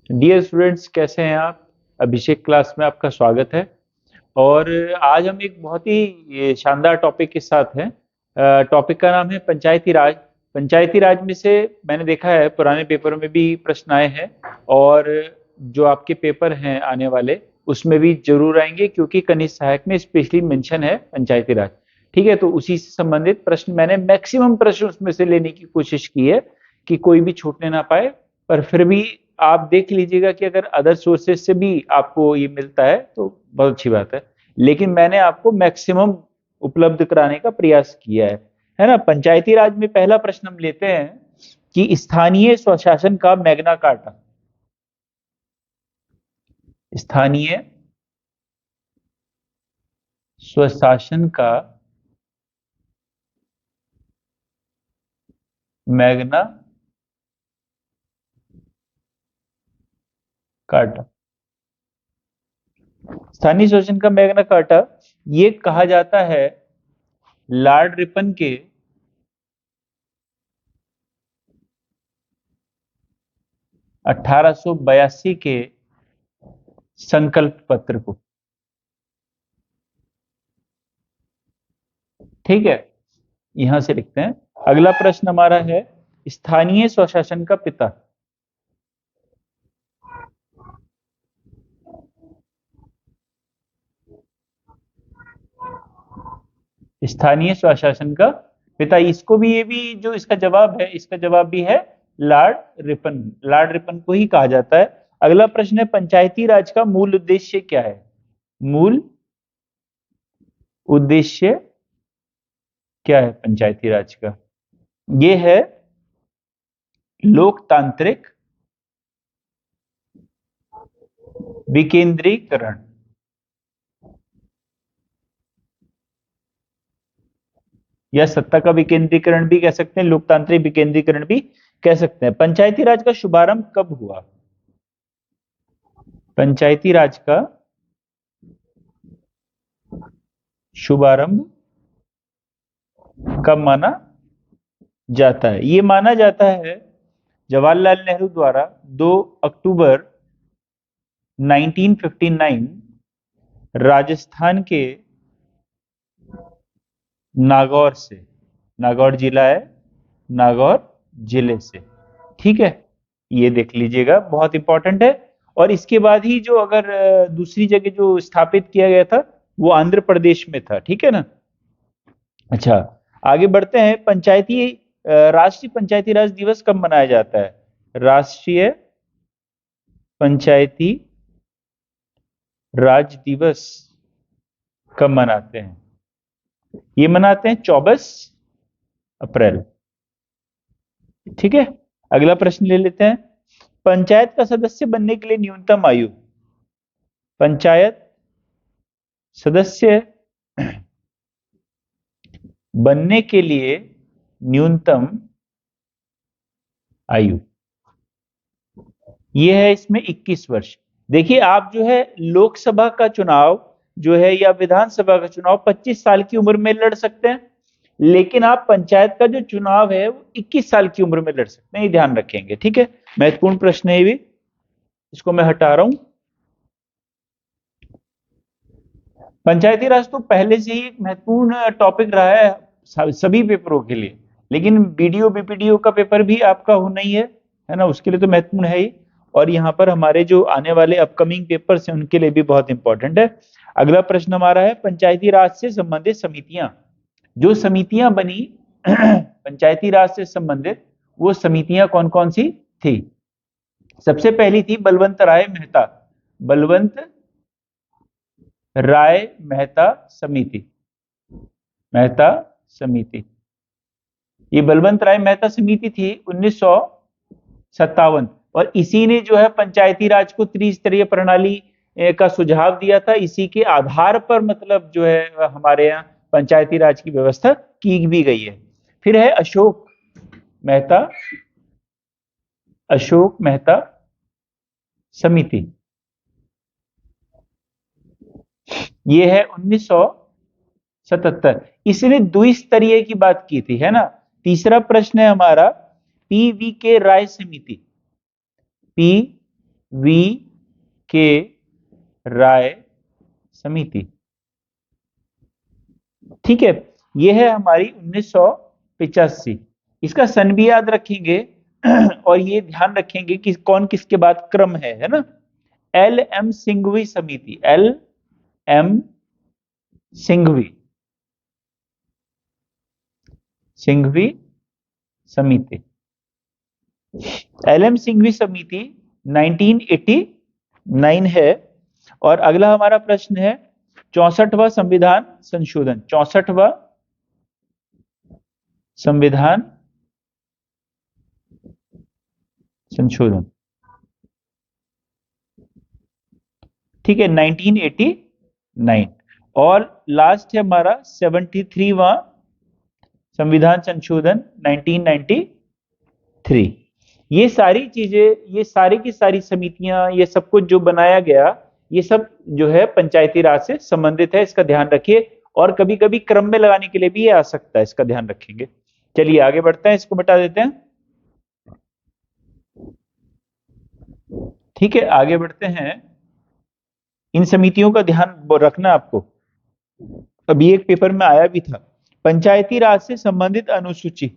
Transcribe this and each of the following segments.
Dear students, कैसे हैं आप? अभिषेक क्लास में आपका स्वागत है। और आज हम एक बहुत ही शानदार टॉपिक के साथ हैं। टॉपिक का नाम है पंचायती राज। पंचायती राज में से मैंने देखा है पुराने पेपरों में भी प्रश्न आए हैं, और जो आपके पेपर हैं आने वाले उसमें भी जरूर आएंगे, क्योंकि कनिष्ठ सहायक में स्पेशली मेंशन है पंचायती राज। ठीक है, तो उसी से संबंधित प्रश्न मैंने मैक्सिमम प्रश्न उसमें से लेने की कोशिश की है कि कोई भी छूटने ना पाए। पर फिर भी आप देख लीजिएगा कि अगर अदर सोर्सेज से भी आपको ये मिलता है तो बहुत अच्छी बात है, लेकिन मैंने आपको मैक्सिमम उपलब्ध कराने का प्रयास किया है ना। पंचायती राज में पहला प्रश्न हम लेते हैं कि स्थानीय स्वशासन का मैग्ना कार्टा। स्थानीय स्वशासन का मैग्ना कार्टा। स्थानीय स्वशासन का मैग्ना कार्टा ये कहा जाता है लॉर्ड रिपन के 1882 के संकल्प पत्र को। ठीक है, यहां से लिखते हैं। अगला प्रश्न हमारा है स्थानीय स्वशासन का पिता। स्थानीय स्वशासन का पिता, इसको भी, ये भी जो इसका जवाब है, इसका जवाब भी है लॉर्ड रिपन। लॉर्ड रिपन को ही कहा जाता है। अगला प्रश्न है पंचायती राज का मूल उद्देश्य क्या है। मूल उद्देश्य क्या है पंचायती राज का? ये है लोकतांत्रिक विकेंद्रीकरण। या सत्ता का विकेंद्रीकरण भी कह सकते हैं, लोकतांत्रिक विकेंद्रीकरण भी कह सकते हैं। पंचायती राज का शुभारंभ कब हुआ? पंचायती राज का शुभारंभ कब माना जाता है? ये माना जाता है जवाहरलाल नेहरू द्वारा 2 अक्टूबर 1959 राजस्थान के नागौर से। नागौर जिला है, नागौर जिले से। ठीक है, ये देख लीजिएगा, बहुत इंपॉर्टेंट है। और इसके बाद ही जो अगर दूसरी जगह जो स्थापित किया गया था वो आंध्र प्रदेश में था। ठीक है ना। अच्छा, आगे बढ़ते हैं। राष्ट्रीय पंचायती राज दिवस कब मनाया जाता है? राष्ट्रीय पंचायती राज दिवस कब मनाते हैं? ये मनाते हैं 24 अप्रैल। ठीक है, अगला प्रश्न ले लेते हैं। पंचायत का सदस्य बनने के लिए न्यूनतम आयु। पंचायत सदस्य बनने के लिए न्यूनतम आयु ये है इसमें 21 वर्ष। देखिए, आप जो है लोकसभा का चुनाव जो है या विधानसभा का चुनाव 25 साल की उम्र में लड़ सकते हैं, लेकिन आप पंचायत का जो चुनाव है वो 21 साल की उम्र में लड़ सकते हैं, ये ध्यान रखेंगे। ठीक है, महत्वपूर्ण प्रश्न है ये भी, इसको मैं हटा रहा हूं। पंचायती राज तो पहले से ही एक महत्वपूर्ण टॉपिक रहा है सभी पेपरों के लिए, लेकिन बीडीओ बीपीडीओ का पेपर भी आपका होना ही है ना, उसके लिए तो महत्वपूर्ण है ही। और यहाँ पर हमारे जो आने वाले अपकमिंग पेपर्स हैं उनके लिए भी बहुत इंपॉर्टेंट है। अगला प्रश्न हमारा है पंचायती राज से संबंधित समितियां। जो समितियां बनी पंचायती राज से संबंधित, वो समितियां कौन कौन सी थी? सबसे पहली थी बलवंत राय मेहता। बलवंत राय मेहता समिति। मेहता समिति, ये बलवंत राय मेहता समिति थी 1957। और इसी ने जो है पंचायती राज को त्रिस्तरीय प्रणाली का सुझाव दिया था। इसी के आधार पर मतलब जो है हमारे यहाँ पंचायती राज की व्यवस्था की भी गई है। फिर है अशोक मेहता समिति। ये है 1977। इसने द्विस्तरीय की बात की थी, है ना। तीसरा प्रश्न है हमारा पीवी के राय समिति। पी वी के राय समिति। ठीक है, ये है हमारी 1985। इसका सन भी याद रखेंगे और ये ध्यान रखेंगे कि कौन किसके बाद क्रम है ना। एल एम सिंघवी समिति, एल एम सिंघवी सिंघवी समिति, एल एम सिंघवी समिति 1989 है। और अगला हमारा प्रश्न है 64वां संविधान संशोधन, 64वां संविधान संशोधन। ठीक है, 1989। और लास्ट है हमारा 73वां संविधान संशोधन 1993। ये सारी चीजें, ये सारी की सारी समितियां, ये सब कुछ जो बनाया गया, ये सब जो है पंचायती राज से संबंधित है, इसका ध्यान रखिए। और कभी कभी क्रम में लगाने के लिए भी ये आ सकता है, इसका ध्यान रखेंगे। चलिए आगे बढ़ते हैं, इसको मिटा देते हैं। ठीक है, आगे बढ़ते हैं। इन समितियों का ध्यान रखना आपको, अभी एक पेपर में आया भी था। पंचायती राज से संबंधित अनुसूची,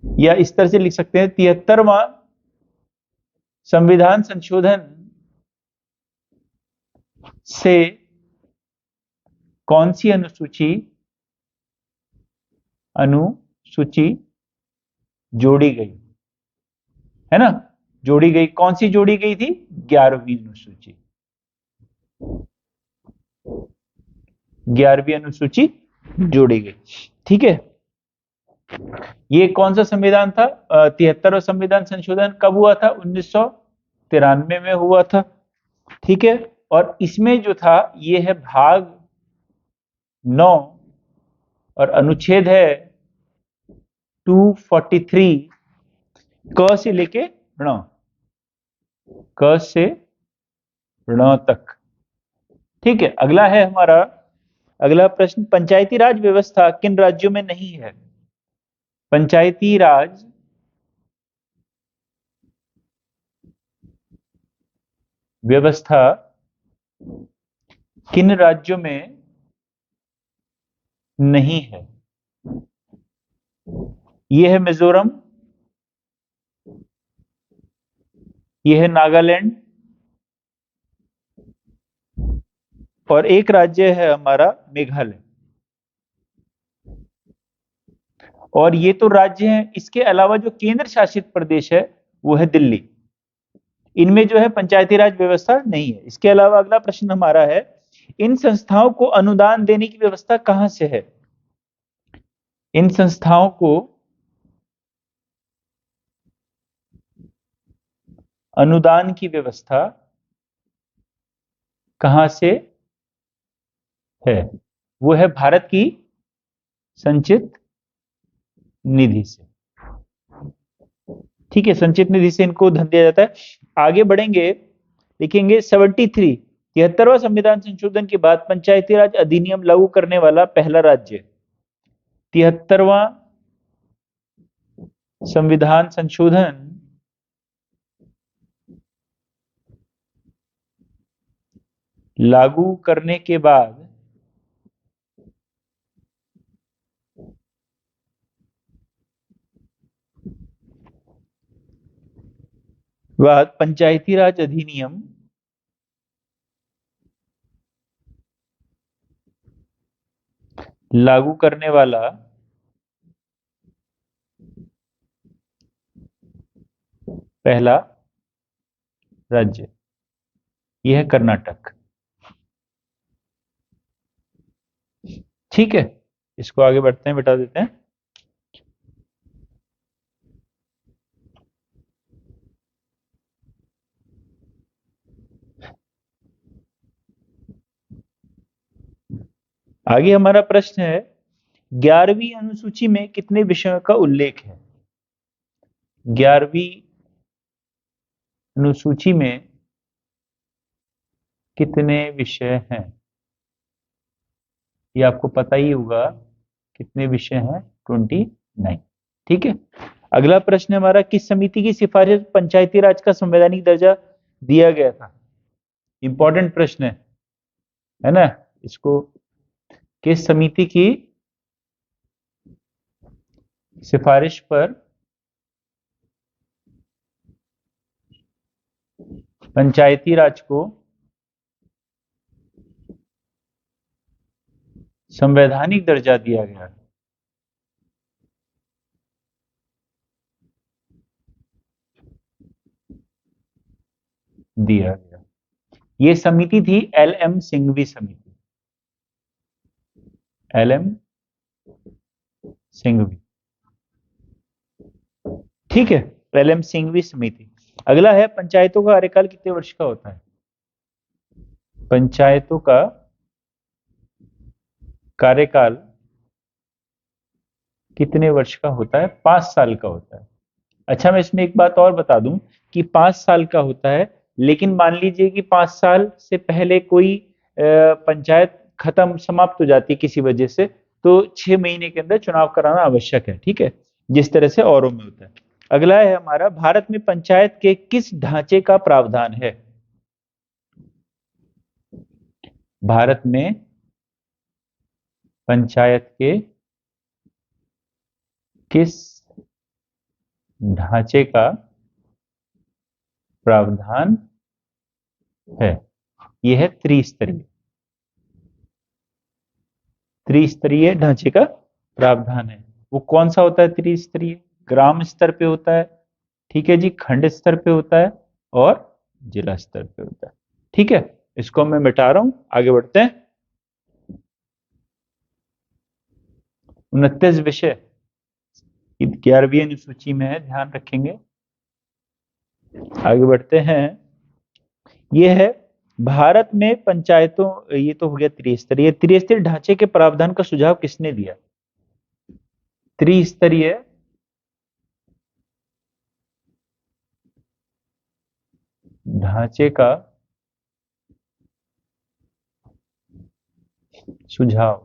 या इस तरह से लिख सकते हैं 73वां संविधान संशोधन से कौन सी अनुसूची जोड़ी गई है ना। जोड़ी गई, कौन सी जोड़ी गई थी? 11वीं अनुसूची, 11वीं अनुसूची जोड़ी गई। ठीक है, ये कौन सा संविधान था? 73वां संविधान संशोधन कब हुआ था? 1993 में हुआ था। ठीक है, और इसमें जो था ये है भाग 9 और अनुच्छेद है 243, क से लेके ण, क से ण तक। ठीक है, अगला है हमारा अगला प्रश्न, पंचायती राज व्यवस्था किन राज्यों में नहीं है? पंचायती राज व्यवस्था किन राज्यों में नहीं है? ये है मिजोरम, ये है नागालैंड, और एक राज्य है हमारा मेघालय। और ये तो राज्य हैं, इसके अलावा जो केंद्र शासित प्रदेश है वो है दिल्ली। इनमें जो है पंचायती राज व्यवस्था नहीं है। इसके अलावा अगला प्रश्न हमारा है, इन संस्थाओं को अनुदान देने की व्यवस्था कहां से है? इन संस्थाओं को अनुदान की व्यवस्था कहां से है? वो है भारत की संचित निधि से। ठीक है, संचित निधि से इनको धन दिया जाता है। आगे बढ़ेंगे, लिखेंगे 73, 73वां संविधान संशोधन के बाद पंचायती राज अधिनियम लागू करने वाला पहला राज्य। 73वां संविधान संशोधन लागू करने के बाद पंचायती राज अधिनियम लागू करने वाला पहला राज्य, यह है कर्नाटक। ठीक है, इसको आगे बढ़ते हैं, बिठा देते हैं। आगे हमारा प्रश्न है, 11वीं अनुसूची में कितने विषयों का उल्लेख है? 11वीं अनुसूची में कितने विषय हैं? ये आपको पता ही होगा, कितने विषय हैं? 29। ठीक है, अगला प्रश्न है हमारा, किस समिति की सिफारिश पंचायती राज का संवैधानिक दर्जा दिया गया था? इंपॉर्टेंट प्रश्न है ना। इसको किस समिति की सिफारिश पर पंचायती राज को संवैधानिक दर्जा दिया गया? दिया गया। ये समिति थी एल.एम. सिंघवी समिति। एल.एम. सिंघवी, ठीक है, एल.एम. सिंघवी समिति। अगला है, पंचायतों का कार्यकाल कितने वर्ष का होता है? पंचायतों का कार्यकाल कितने वर्ष का होता है? 5 साल का होता है। अच्छा, मैं इसमें एक बात और बता दूं कि 5 साल का होता है, लेकिन मान लीजिए कि 5 साल से पहले कोई पंचायत खत्म समाप्त हो जाती है किसी वजह से, तो 6 महीने के अंदर चुनाव कराना आवश्यक है, ठीक है, जिस तरह से औरों में होता है। अगला है हमारा, भारत में पंचायत के किस ढांचे का प्रावधान है? भारत में पंचायत के किस ढांचे का प्रावधान है? यह है त्रिस्तरीय। त्रिस्तरीय ढांचे का प्रावधान है। वो कौन सा होता है त्रिस्तरीय? ग्राम स्तर पे होता है, ठीक है जी, खंड स्तर पे होता है और जिला स्तर पे होता है, ठीक है। इसको मैं मिटा रहा हूं, आगे बढ़ते हैं। 29 विषय 11वीं अनुसूची में है, ध्यान रखेंगे। आगे बढ़ते हैं। यह है, भारत में पंचायतों, ये तो हो गया त्रिस्तरीय। त्रिस्तरीय ढांचे के प्रावधान का सुझाव किसने दिया? त्रिस्तरीय ढांचे का सुझाव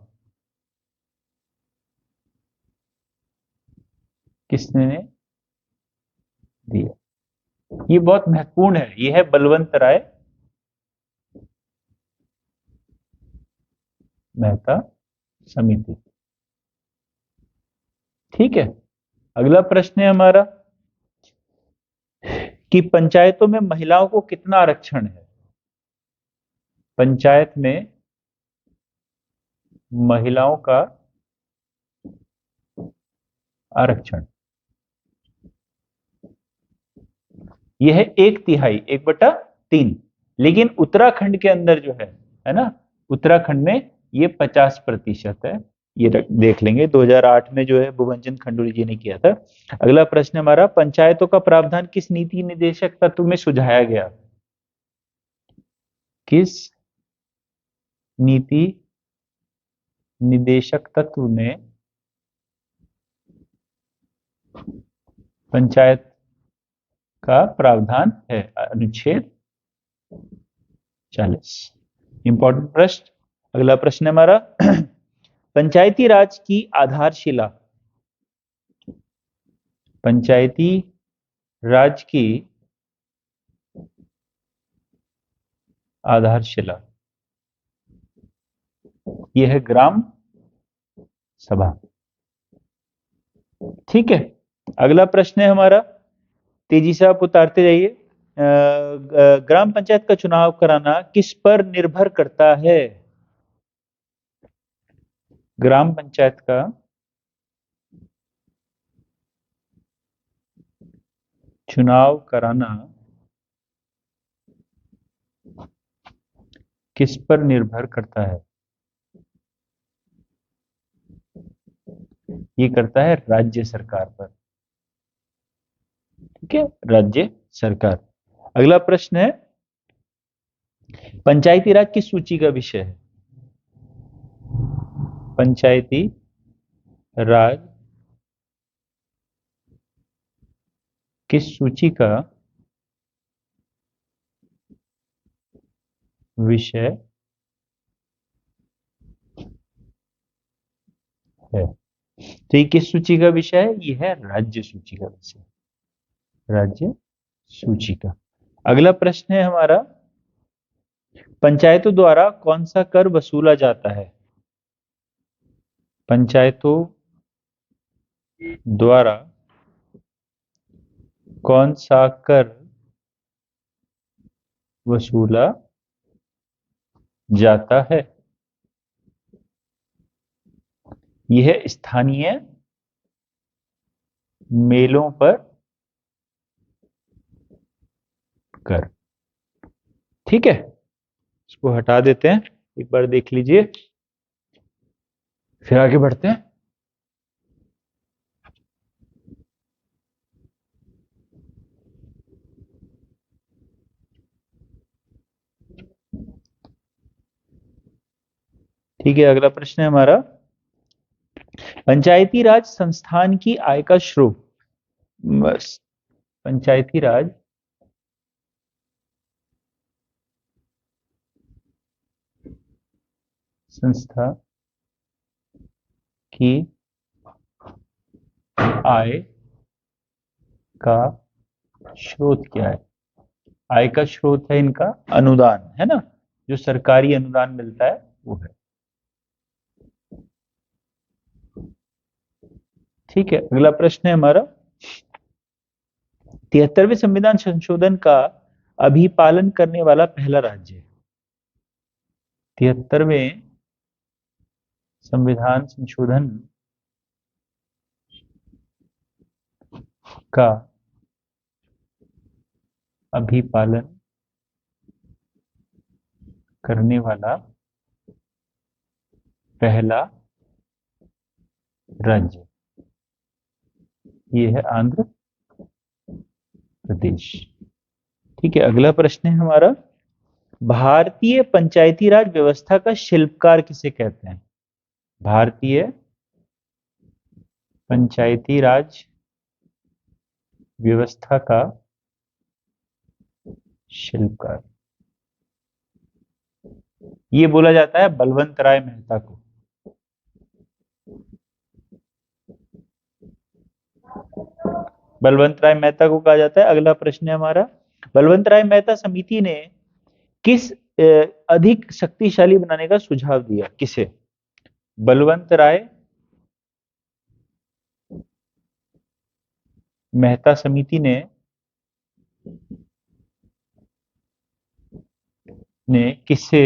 किसने दिया? ये बहुत महत्वपूर्ण है, ये है बलवंत राय मेहता समिति, ठीक है। अगला प्रश्न है हमारा कि पंचायतों में महिलाओं को कितना आरक्षण है? पंचायत में महिलाओं का आरक्षण यह है 1/3, 1/3। लेकिन उत्तराखंड के अंदर जो है ना, उत्तराखंड में ये 50% है। ये देख लेंगे, 2008 में जो है भुवन चंद्र खंडूरी जी ने किया था। अगला प्रश्न हमारा, पंचायतों का प्रावधान किस नीति निदेशक तत्व में सुझाया गया? किस नीति निदेशक तत्व में पंचायत का प्रावधान है? अनुच्छेद 40। इंपॉर्टेंट प्रश्न। अगला प्रश्न है हमारा, पंचायती राज की आधारशिला, पंचायती राज की आधारशिला यह है ग्राम सभा, ठीक है। अगला प्रश्न है हमारा, तेजी से आप उतारते जाइए। ग्राम पंचायत का चुनाव कराना किस पर निर्भर करता है? ग्राम पंचायत का चुनाव कराना किस पर निर्भर करता है? ये करता है राज्य सरकार पर, ठीक है, राज्य सरकार। अगला प्रश्न है, पंचायती राज किस सूची का विषय है? पंचायती राज किस सूची का विषय है? तो ये किस सूची का विषय है? ये है राज्य सूची का विषय, राज्य सूची का। अगला प्रश्न है हमारा, पंचायतों द्वारा कौन सा कर वसूला जाता है? पंचायतों द्वारा कौन सा कर वसूला जाता है? यह स्थानीय मेलों पर कर। ठीक है, इसको हटा देते हैं, एक बार देख लीजिए, फिर आगे बढ़ते हैं। ठीक है, अगला प्रश्न है हमारा, पंचायती राज संस्थान की आय का स्रोत। बस, पंचायती राज संस्था की आय का स्रोत क्या है? आय का स्रोत है इनका अनुदान, है ना, जो सरकारी अनुदान मिलता है वो है। ठीक है, अगला प्रश्न है हमारा, 73वें संविधान संशोधन का अभिपालन करने वाला पहला राज्य। 73वें संविधान संशोधन का अभिपालन करने वाला पहला राज्य, ये है आंध्र प्रदेश। ठीक है, अगला प्रश्न है हमारा, भारतीय पंचायती राज व्यवस्था का शिल्पकार किसे कहते हैं? भारतीय पंचायती राज व्यवस्था का शिल्पकार, ये बोला जाता है बलवंत राय मेहता को। बलवंत राय मेहता को कहा जाता है। अगला प्रश्न है हमारा, बलवंत राय मेहता समिति ने किस अधिक शक्तिशाली बनाने का सुझाव दिया? किसे? बलवंत राय मेहता समिति ने किसे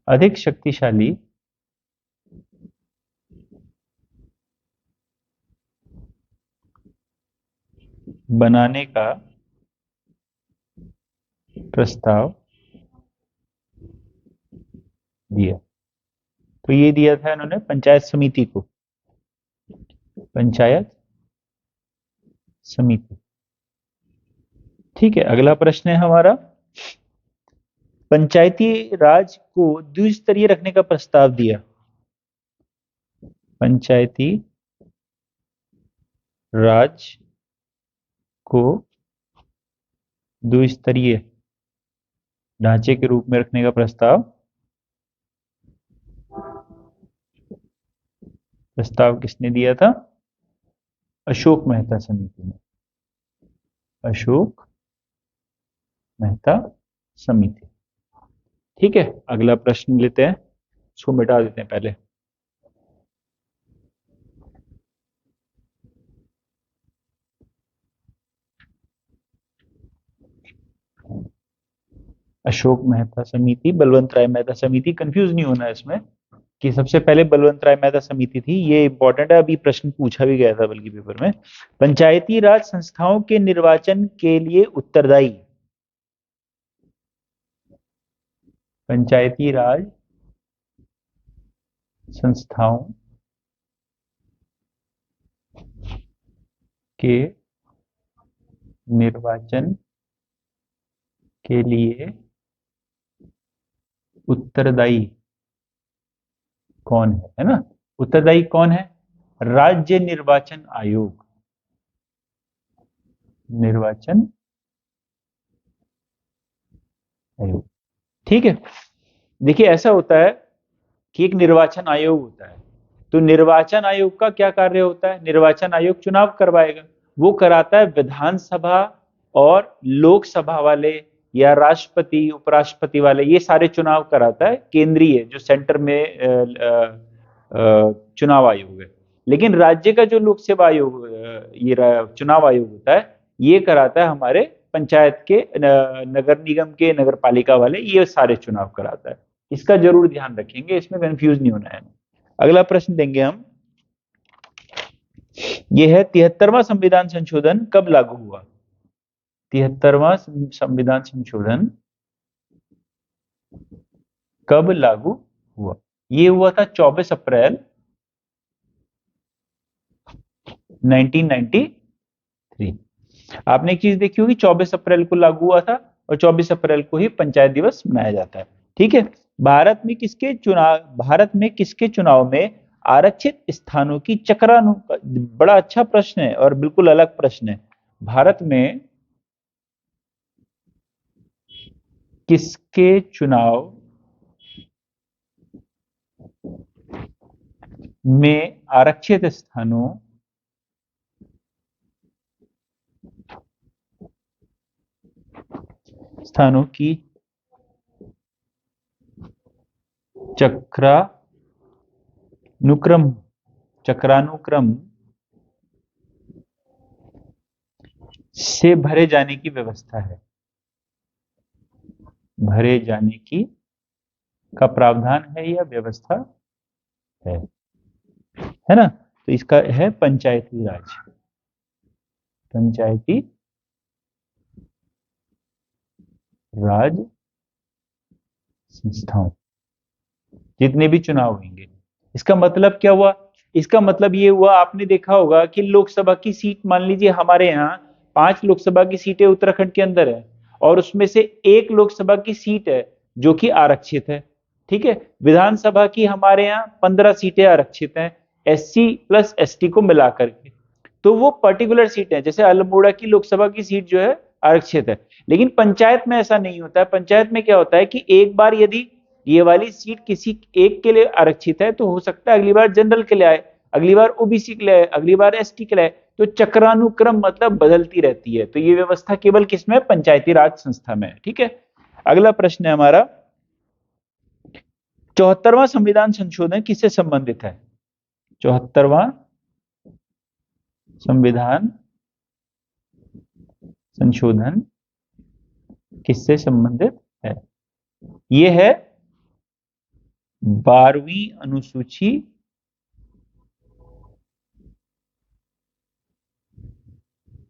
अधिक शक्तिशाली बनाने का प्रस्ताव दिया? तो ये दिया था इन्होंने पंचायत समिति को, पंचायत समिति। ठीक है, अगला प्रश्न है हमारा, पंचायती राज को द्विस्तरीय रखने का प्रस्ताव दिया। पंचायती राज को द्विस्तरीय ढांचे के रूप में रखने का प्रस्ताव किसने दिया था? अशोक मेहता समिति ने, अशोक मेहता समिति। ठीक है, अगला प्रश्न लेते हैं, इसको मिटा देते हैं पहले। अशोक मेहता समिति, बलवंत राय मेहता समिति, कंफ्यूज नहीं होना है इसमें कि सबसे पहले बलवंत राय मेहता समिति थी, ये इंपॉर्टेंट है, अभी प्रश्न पूछा भी गया था बल्कि पेपर में। पंचायती राज संस्थाओं के निर्वाचन के लिए उत्तरदायी, पंचायती राज संस्थाओं के निर्वाचन के लिए उत्तरदायी कौन है ना? उत्तरदायी कौन है? राज्य निर्वाचन आयोग, निर्वाचन आयोग। ठीक है, देखिए ऐसा होता है कि एक निर्वाचन आयोग होता है, तो निर्वाचन आयोग का क्या कार्य होता है? निर्वाचन आयोग चुनाव करवाएगा, वो कराता है विधानसभा और लोकसभा वाले या राष्ट्रपति उपराष्ट्रपति वाले, ये सारे चुनाव कराता है केंद्रीय जो सेंटर में चुनाव आयोग है। लेकिन राज्य का जो लोक सेवा आयोग ये चुनाव आयोग होता है, ये कराता है हमारे पंचायत के नगर निगम के नगर पालिका वाले, ये सारे चुनाव कराता है। इसका जरूर ध्यान रखेंगे, इसमें कंफ्यूज नहीं होना है। अगला प्रश्न देंगे हम, यह है 73वां संविधान संशोधन कब लागू हुआ? 73वां संविधान संशोधन कब लागू हुआ? ये हुआ था 24 अप्रैल 1993। आपने एक चीज देखी होगी, 24 अप्रैल को लागू हुआ था और 24 अप्रैल को ही पंचायत दिवस मनाया जाता है। ठीक है, भारत में किसके चुनाव में आरक्षित स्थानों की चक्रानु, बड़ा अच्छा प्रश्न है और बिल्कुल अलग प्रश्न है। भारत में किसके चुनाव में आरक्षित स्थानों की चक्रानुक्रम से भरे जाने की व्यवस्था है? भरे जाने की का प्रावधान है या व्यवस्था है ना? तो इसका है पंचायती राज, पंचायती राज संस्थाओं, जितने भी चुनाव होंगे। इसका मतलब क्या हुआ? इसका मतलब ये हुआ, आपने देखा होगा कि लोकसभा की सीट, मान लीजिए हमारे यहाँ 5 लोकसभा की सीटें उत्तराखंड के अंदर है और उसमें से 1 लोकसभा की सीट है जो कि आरक्षित है। ठीक है, विधानसभा की हमारे यहाँ 15 सीटें आरक्षित हैं, SC प्लस ST को मिलाकर के, तो वो पर्टिकुलर सीट है। जैसे अल्मोड़ा की लोकसभा की सीट जो है आरक्षित है, लेकिन पंचायत में ऐसा नहीं होता है। पंचायत में क्या होता है कि एक बार यदि ये वाली सीट किसी एक के लिए आरक्षित है तो हो सकता है अगली बार जनरल के लिए आए, अगली बार OBC के लिए आए, अगली बार ST के लिए आए, तो चक्रानुक्रम मतलब बदलती रहती है। तो ये व्यवस्था केवल किसमें? पंचायती राज संस्था में। ठीक है, अगला प्रश्न है हमारा, 74वां संविधान संशोधन किससे संबंधित है? 74वां संविधान संशोधन किससे संबंधित है? यह है 12वीं अनुसूची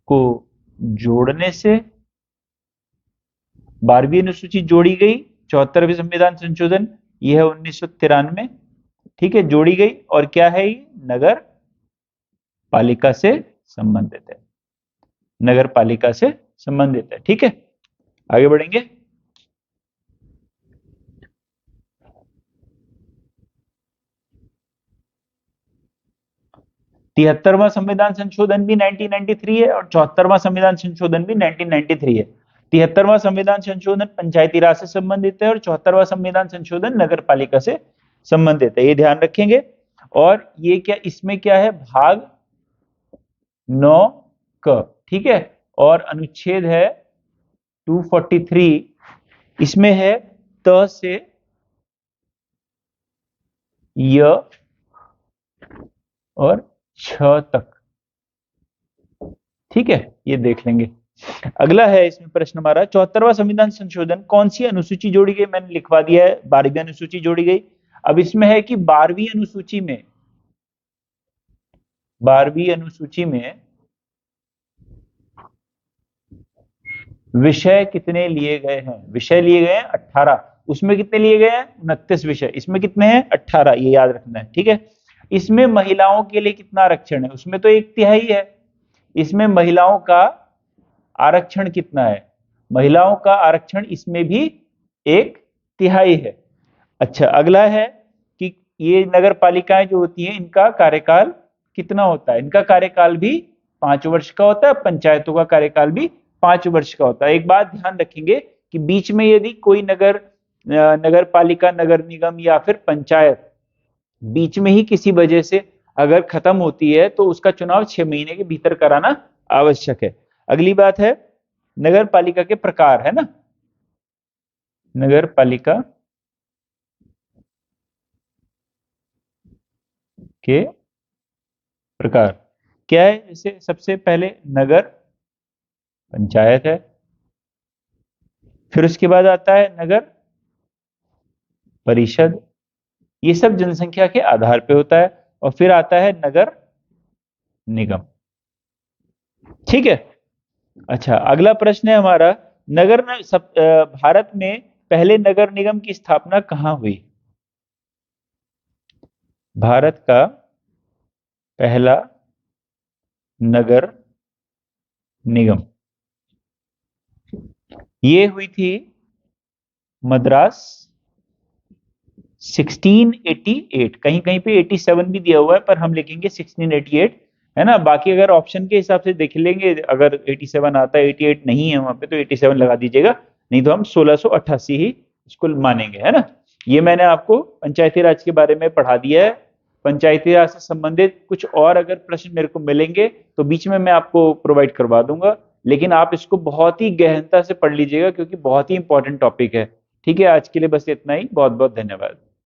को जोड़ने से। 12वीं अनुसूची जोड़ी गई, 74वें संविधान संशोधन, यह है 1993। ठीक है, जोड़ी गई, और क्या है ये? नगर पालिका से संबंधित है, नगर पालिका से संबंधित है। ठीक है, आगे बढ़ेंगे। तिहत्तरवां संविधान संशोधन भी 1993 है और 74वां संविधान संशोधन भी 1993 है। 73वां संविधान संशोधन पंचायती राज से संबंधित है और 74वां संविधान संशोधन नगर पालिका से संबंधित है, ये ध्यान रखेंगे। और ये क्या, इसमें क्या है? भाग 9 क, ठीक है, और अनुच्छेद है 243, इसमें है त से य और छ तक। ठीक है, ये देख लेंगे। अगला है इसमें प्रश्न हमारा, 74वां संविधान संशोधन कौन सी अनुसूची जोड़ी गई? मैंने लिखवा दिया है, 12वीं अनुसूची जोड़ी गई। अब इसमें है कि 12वीं अनुसूची में विषय कितने लिए गए हैं? विषय लिए गए हैं 18, उसमें कितने लिए गए हैं? 29 विषय, इसमें कितने हैं? 18, ये याद रखना है। ठीक है, इसमें महिलाओं के लिए कितना आरक्षण है? उसमें तो 1/3 है। इसमें महिलाओं का आरक्षण कितना है? महिलाओं का आरक्षण इसमें भी 1/3 है। अच्छा, अगला है कि ये नगर पालिकाएं जो होती हैं, इनका कार्यकाल कितना होता है? इनका कार्यकाल भी 5 वर्ष का होता है, पंचायतों का कार्यकाल भी 5 वर्ष का होता है। एक बात ध्यान रखेंगे कि बीच में यदि कोई नगर पालिका, नगर निगम या फिर पंचायत बीच में ही किसी वजह से अगर खत्म होती है तो उसका चुनाव 6 महीने के भीतर कराना आवश्यक है। अगली बात है नगर पालिका के प्रकार, है ना, नगर पालिका के प्रकार क्या है? जैसे सबसे पहले नगर पंचायत है, फिर उसके बाद आता है नगर परिषद, ये सब जनसंख्या के आधार पे होता है, और फिर आता है नगर निगम। ठीक है। अच्छा, अगला प्रश्न है हमारा, भारत में पहले नगर निगम की स्थापना कहाँ हुई? भारत का पहला नगर निगम, ये हुई थी मद्रास 1688। कहीं कहीं पे 87 भी दिया हुआ है, पर हम लिखेंगे 1688, है ना। बाकी अगर ऑप्शन के हिसाब से देख लेंगे, अगर 87 आता है, 88 नहीं है वहां पे, तो 87 लगा दीजिएगा, नहीं तो हम 1688 ही इसको मानेंगे, है ना। ये मैंने आपको पंचायती राज के बारे में पढ़ा दिया है। पंचायती राज से संबंधित कुछ और अगर प्रश्न मेरे को मिलेंगे तो बीच में मैं आपको प्रोवाइड करवा दूंगा, लेकिन आप इसको बहुत ही गहनता से पढ़ लीजिएगा क्योंकि बहुत ही इंपॉर्टेंट टॉपिक है। ठीक है, आज के लिए बस इतना ही। बहुत बहुत धन्यवाद।